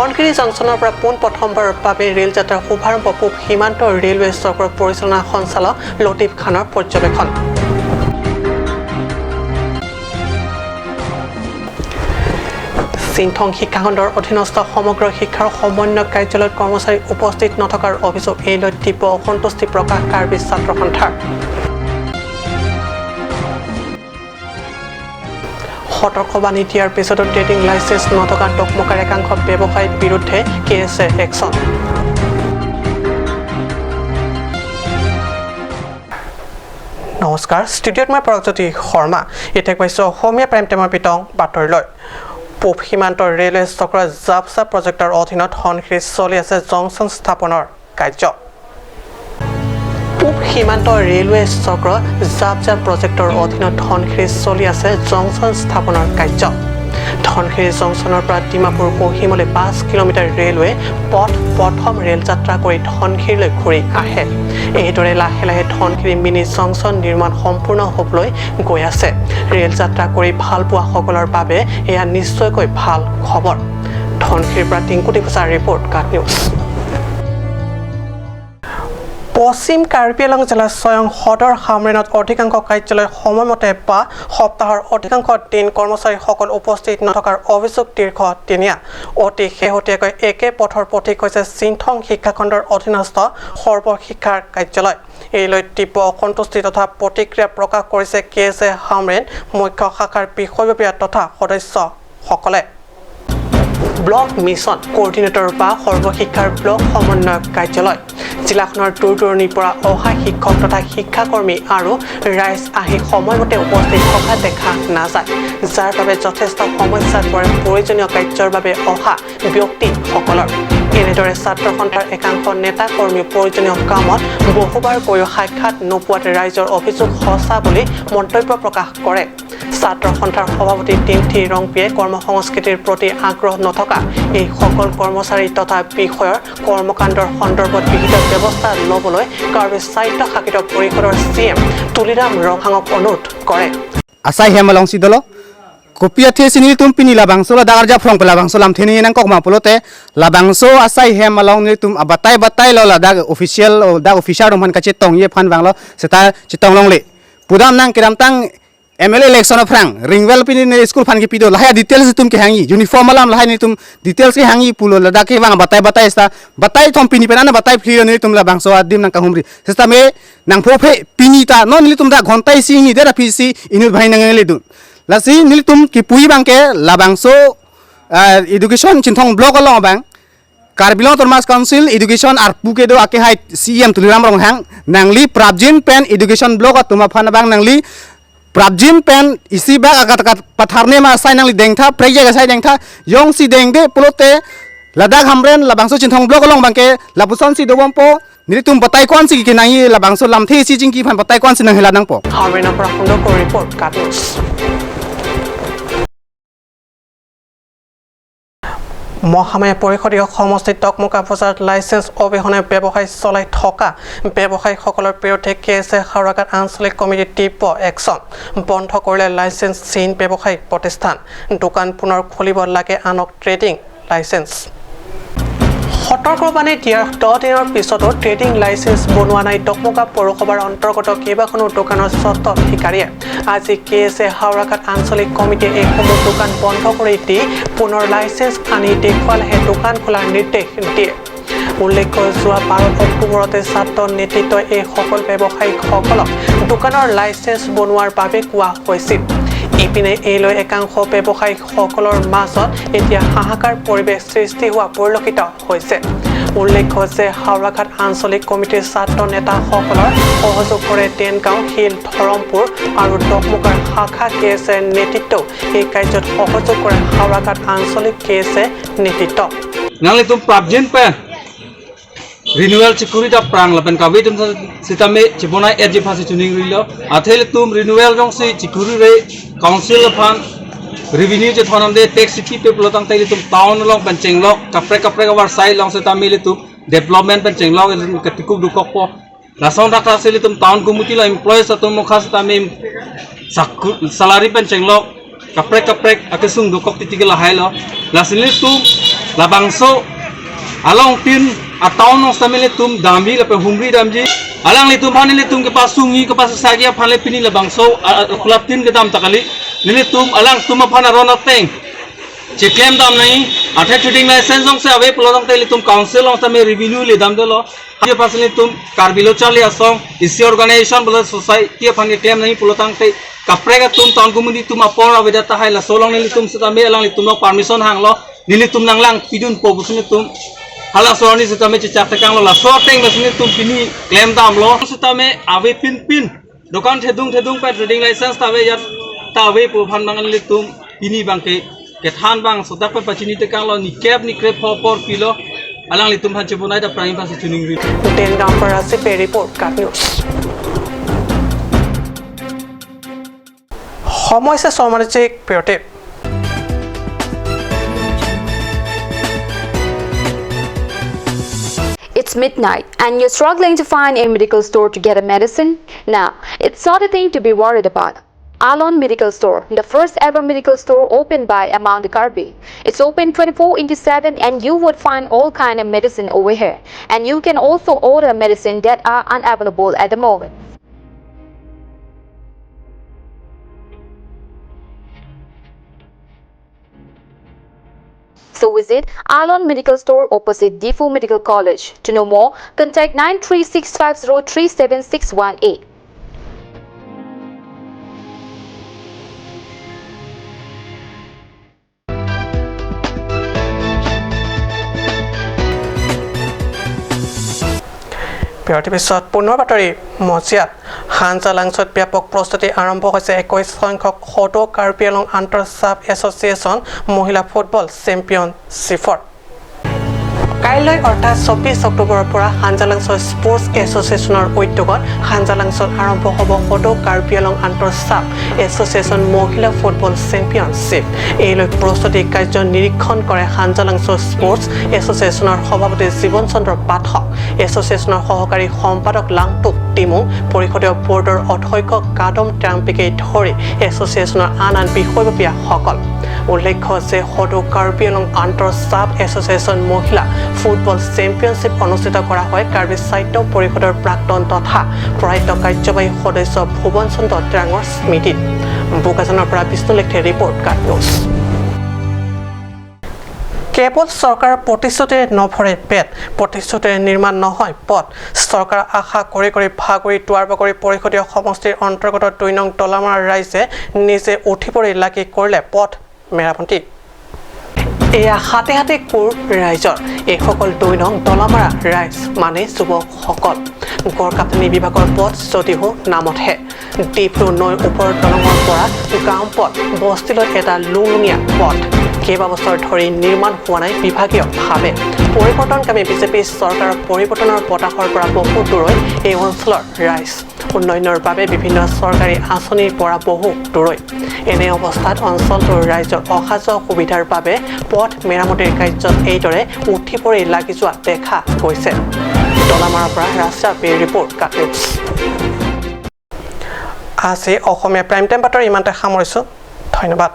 ধনশিৰি জংচনৰ পৰা পোনপ্ৰথমবাৰৰ বাবে ৰেল যাত্ৰাৰ শুভাৰম্ভ পূব সীমান্ত ৰেলৱে চক্ৰৰ পৰিচালনা সঞ্চালক লতিফ খানৰ পৰ্যবেক্ষণ চিংথং শিক্ষাখণ্ডৰ অধীনস্থ সমগ্ৰ শিক্ষাৰ সমন্বয় কাৰ্যালয়ত কৰ্মচাৰী উপস্থিত নথকাৰ অভিযোগ এই লৈ তীব্ৰ অসন্তুষ্টি প্ৰকাশ কাৰ্বি ছাত্ৰ সন্থাৰ সতৰ্কবাণী দিয়াৰ পিছতো ট্ৰেডিং লাইচেন্স নথকা টকমকাৰ একাংশ ব্যৱসায়ীৰ বিৰুদ্ধে কেছে একশ্যন নমস্কাৰ ষ্টুডিঅ'ত মই প্ৰগজ্যোতি শৰ্মা এতিয়া কৈছোঁ অসমীয়া প্ৰাইম টাইমৰ পিতং বাতৰিলৈ পূব সীমান্তৰ ৰেলৱে চক্ৰৰ জাবছা প্ৰজেক্টৰ অধীনত ধনশিৰিত চলি আছে জংচন স্থাপনৰ কাৰ্য পূব সীমান্ত ৰেলৱে চক্ৰ জাবছা প্ৰজেক্টৰ অধীনত ধনশিৰিত চলি আছে জংচন স্থাপনৰ কাৰ্য ধনশিৰি জংচনৰ পৰা ডিমাপুৰ কহিমলৈ 5 কিলোমিটাৰ ৰেলৱে পথ প্ৰথম ৰেল যাত্ৰা কৰি ধনশিৰিলৈ ঘূৰি আহে এইদৰে লাহে লাহে ধনশিৰি মিনি জংচন নিৰ্মাণ সম্পূৰ্ণ হ'বলৈ গৈ আছে ৰেল যাত্ৰা কৰি ভাল পোৱা সকলৰ বাবে এয়া নিশ্চয়কৈ ভাল খবৰ ধনশিৰিৰ পৰা টিংকুটি ফুচাৰ ৰিপৰ্ট কাট নিউজ পশ্চিম কাৰ্বি আংলং জিলাৰ স্বয়ং সদৰ সামৰেনত অধিকাংশ কাৰ্যালয় সময়মতে বা সপ্তাহৰ অধিকাংশ দিন কৰ্মচাৰীসকল উপস্থিত নথকাৰ অভিযোগ দীৰ্ঘদিনীয়া অতি শেহতীয়াকৈ একে পথৰ পথিক হৈছে চিংথং শিক্ষাখণ্ডৰ অধীনস্থ সৰ্বশিক্ষাৰ কাৰ্যালয় এই লৈ তীব্ৰ অসন্তুষ্টি তথা প্ৰতিক্ৰিয়া প্ৰকাশ কৰিছে কেছে হামৰেন মুখ্য শাখাৰ বিষয়ববীয়া তথা সদস্যসকলে ব্লক মিছন কোঅৰ্ডিনেটৰ বা সৰ্বশিক্ষাৰ ব্লক সমন্বয়ক কাৰ্যালয় জিলাখনৰ দূৰ দূৰণিৰ পৰা অহা শিক্ষক তথা শিক্ষাকৰ্মী আৰু ৰাইজ আহি সময়মতে উপস্থিত থকা দেখা নাযায় যাৰ বাবে যথেষ্ট সমস্যাত পৰে প্ৰয়োজনীয় কাৰ্যৰ বাবে অহা ব্যক্তিসকলৰ এনেদৰে ছাত্ৰ সন্থাৰ একাংশ নেতা কৰ্মী প্ৰয়োজনীয় কামত বহুবাৰ গৈও সাক্ষাৎ নোপোৱাত ৰাইজৰ অভিযোগ সঁচা বুলি মন্তব্য প্ৰকাশ কৰে ছাত্ৰ সন্থাৰ সভাপতি টিমথি ৰংপিয়ে কৰ্মসংস্কৃতিৰ প্ৰতি আগ্ৰহ নথকা এই সকল কৰ্মচাৰী তথা বিষয়ৰ কৰ্মকাণ্ডৰ সন্দৰ্ভত বিহিত ব্যৱস্থা ল'বলৈ কাৰ্বি স্বায়ত্তশাসিত পৰিষদৰ চিএম তুলিৰাম ৰংহাঙক অনুৰোধ কৰে asai hemalong sidolo kopia the sini tum pini labangso la dagar ja frong labangso lam theni nang kok ma polote labangso asai hemalong ni tum abatai batai lo la dag official da official rom han ka chetong ye phan banglo seta chetong long le pudam nang kiram tang MLA election of Frank ringwell pini ne school phan ki pido lahaya details tum ke hangi uniform alam lahai ni tum details ke hangi pulo la da ke bang batai batai sta batai thom pini pena na batai free ni tum la bangso adim nang ka humri sesta me nang phope pini ta non li tum da ghontai si ni de ra pisi inu bhai nang le dun lasi nil tum ki pui bang ke la bangso education chinthong block along bang Karbilong Thomas Council Education Arpu ke do ake hai CM tuliram rong hang nangli Prabjin Pen Education block atuma phan bang nangli Prabjin Pen isi bag akat patharne ma sai nangli dengtha preja ga sai dengtha yong si dengde pulote ladak hamren labangso chinthong block along bang ke labuson si do bompo nilitum batai kon si ke nai labangso lamthe si jingki phan batai kon si nang hela nang po হামৰেনৰ পৰা সুন্দৰ report কাট news Mahamaya পৰিষদীয় সমষ্টিত টকমকা বজাৰত licence অবিহনে ব্যৱসায় চলাই থকা ব্যৱসায়ীসকলৰ বিৰুদ্ধে কেছে হাওৰাঘাট আঞ্চলিক কমিটিৰ তীব্ৰ একশ্যন বন্ধ কৰিলে লাইচেন্সহীন ব্যৱসায়িক প্ৰতিষ্ঠান দোকান পুনৰ খুলিব লাগে আনক ট্ৰেডিং লাইচেন্স সতৰ্কবাণী দিয়াৰ 10 দিনৰ পিছতো ট্ৰেডিং লাইচেন্স বনোৱা নাই টকমকা পৌৰসভাৰ অন্তৰ্গত কেইবাখনো দোকানৰ স্বত্ব অধিকাৰীয়ে আজি কেছে হাওৰাঘাট আঞ্চলিক কমিটিয়ে এই সমূহ দোকান বন্ধ কৰি দি পুনৰ লাইচেন্স আনি দেখুৱালেহে দোকান খোলাৰ নিৰ্দেশ দিয়ে উল্লেখ্য যোৱা 12 অক্টোবৰতে ছাত্ৰ নেতৃত্বই এই সকল ব্যৱসায়ীসকলক দোকানৰ লাইচেন্স বনোৱাৰ বাবে কোৱা হৈছিল ইপিনে এই লৈ একাংশ ব্যৱসায়ীসকলৰ মাজত এতিয়া হাহাকাৰ পৰিৱেশ সৃষ্টি হোৱা পৰিলক্ষিত হৈছে উল্লেখ্য যে হাওৰাঘাট আঞ্চলিক কমিটিৰ ছাত্ৰ নেতাসকলৰ সহযোগ কৰে টেনগাঁও হিল ধৰমপুৰ আৰু টকমকাৰ শাখা কেছে নেতৃত্ব এই কাৰ্যত সহযোগ কৰে হাওৰাঘাট আঞ্চলিক কেছে নেতৃত্ব nangli tum Prabjin Pen renewal cikuri da prang lapen kawi tum sitame cibona erji phasi tuning rilo athele tum renewal jong si cikuri re council phan revenue je thonam de tax city pe plotang taili tum town long pancheng lok kapre war sai long sitame le tum development pancheng lok katiku dukok po rasong rakra sili tum town committee lo employees atum mukhas tame salary pancheng lok kapre akesung dukok titigil hai lo lasili tum labangso along tin ataun nong samele tum dambi le pe humri damji alang le tum phani le tum ke pas sungi ke pas sagia phanle pini labangso kulap tin ke dam takali nile tum alang tum phana rona teng che claim dam nahi athe trading license jong se ave polong te le tum council ong same revenue le dam de lo ye pas le tum karbilo chali asong isi organization bolo society phan ke claim nahi polotang te kaprega tum ton gumuni tum apor aveda ta hai la solong le tum se tame alang le tum no permission hang lo nile tum nanglang pidun pobusun tum hala sorani se tame chak takang lo la sorting masne tum pini claim dam lo se tame ave pin dokan thedung pa trading license tave ya tave po phan mangan le tum pini bangke ke than bang sodak pa pachini te kang lo ni krep por kilo alang le tum phan chebonai da prime pa se tuning ri Dengang Parasi Pay Report Kat News সময় সমাজিক বিৰতি It's midnight and you're struggling to find a medical store to get a medicine? Now, it's not a thing to be worried about. Alon Medical Store, the first ever medical store opened by Amanda Garby. It's open 24/7 and you would find all kind of medicine over here. And you can also order medicine that are unavailable at the moment. So visit Alon Medical Store opposite Defu Medical College. To know more, contact 936503768. বিৰতিৰ পিছত পুনৰ বাতৰি মজিয়াত হাঞ্জালাংছত ব্যাপক প্ৰস্তুতি আৰম্ভ হৈছে 21 সংখ্যক হটো কাৰ্বি আংলং আন্তঃ সাব এছ'চিয়েশ্যন মহিলা ফুটবল চেম্পিয়নশ্বিপৰ কাইলৈ অৰ্থাৎ 24 অক্টোবৰৰ পৰা হাঞ্জালাংছৰ স্পৰ্টছ এছ'চিয়েশ্যনৰ উদ্যোগত হাঞ্জালাংছত আৰম্ভ হ'ব হটো কাৰ্বি আংলং আন্তঃ সাব এছ'চিয়েশ্যন মহিলা ফুটবল চেম্পিয়নশ্বিপ এইলৈ প্ৰস্তুতি কাৰ্য নিৰীক্ষণ কৰে হাঞ্জালাংছৰ স্পৰ্টছ এছ'চিয়েশ্যনৰ সভাপতি জীৱন চন্দ্ৰ পাঠক এছ'চিয়েশ্যনৰ সহকাৰী সম্পাদক লাংটুক টিমু পৰিষদীয় বৰ্ডৰ অধ্যক্ষ কাদম ট্ৰাম্পিকে ধৰি এছ'চিয়েশ্যনৰ আন বিষয়ববীয়াসকল উল্লেখ্য যে হটো কাৰ্বি আংলং আন্তঃ সাব এছ'চিয়েশ্যন মহিলা ফুটবল চেম্পিয়নশ্বিপ অনুষ্ঠিত কৰা হয় কাৰ্বি সাহিত্য পৰিষদৰ প্ৰাক্তন তথা প্ৰয়াত কাৰ্যবাহী সদস্য ভুৱন চন্দ্ৰ ত্ৰাঙৰ স্মৃতিত বোকাজানৰ পৰা বিষ্ণুলেখে ৰিপৰ্ট কাট নিউজ কেৱল চৰকাৰৰ প্ৰতিশ্ৰুতিৰে নভৰে পেট প্ৰতিশ্ৰুতিৰে নিৰ্মাণ নহয় পথ চৰকাৰ আশা কৰি ভাগৰি তোৱাৰবাগৰি পৰিষদীয় সমষ্টিৰ অন্তৰ্গত 2 নং তলামাৰা ৰাইজে নিজে উঠি পৰি লাগি কৰিলে পথ মেৰামতি এয়া হাতে কোৰ ৰাইজৰ এইসকল 2 নং তলামাৰা ৰাইজ মানে যুৱকসকল গড়কাপ্তানি বিভাগৰ পথ যদিও নামতহে ডিফ্লু নৈ ওপৰৰ দলঙৰ পৰা গাঁও পথ বস্তিলৈ এটা লুংলুঙীয়া পথ কেইবাবছৰ ধৰি নিৰ্মাণ হোৱা নাই বিভাগীয়ভাৱে পৰিৱৰ্তনকামী বিজেপি চৰকাৰৰ পৰিৱৰ্তনৰ বতাহৰ পৰা বহু দূৰৈ এই অঞ্চলৰ ৰাইজ উন্নয়নৰ বাবে বিভিন্ন চৰকাৰী আঁচনিৰ পৰা বহু দূৰৈ এনে অৱস্থাত অঞ্চলটোৰ ৰাইজৰ অহা যোৱা সুবিধাৰ বাবে পথ মেৰামতিৰ কাৰ্যত এইদৰে উঠি পৰি লাগি যোৱা দেখা গৈছে তলামাৰাৰ পৰা ৰাজা পে ৰিপৰ্ট কাট নিউজ আজি অসমীয়া প্ৰাইম টাইম বাতৰি ইমানতে সামৰিছোঁ ধন্যবাদ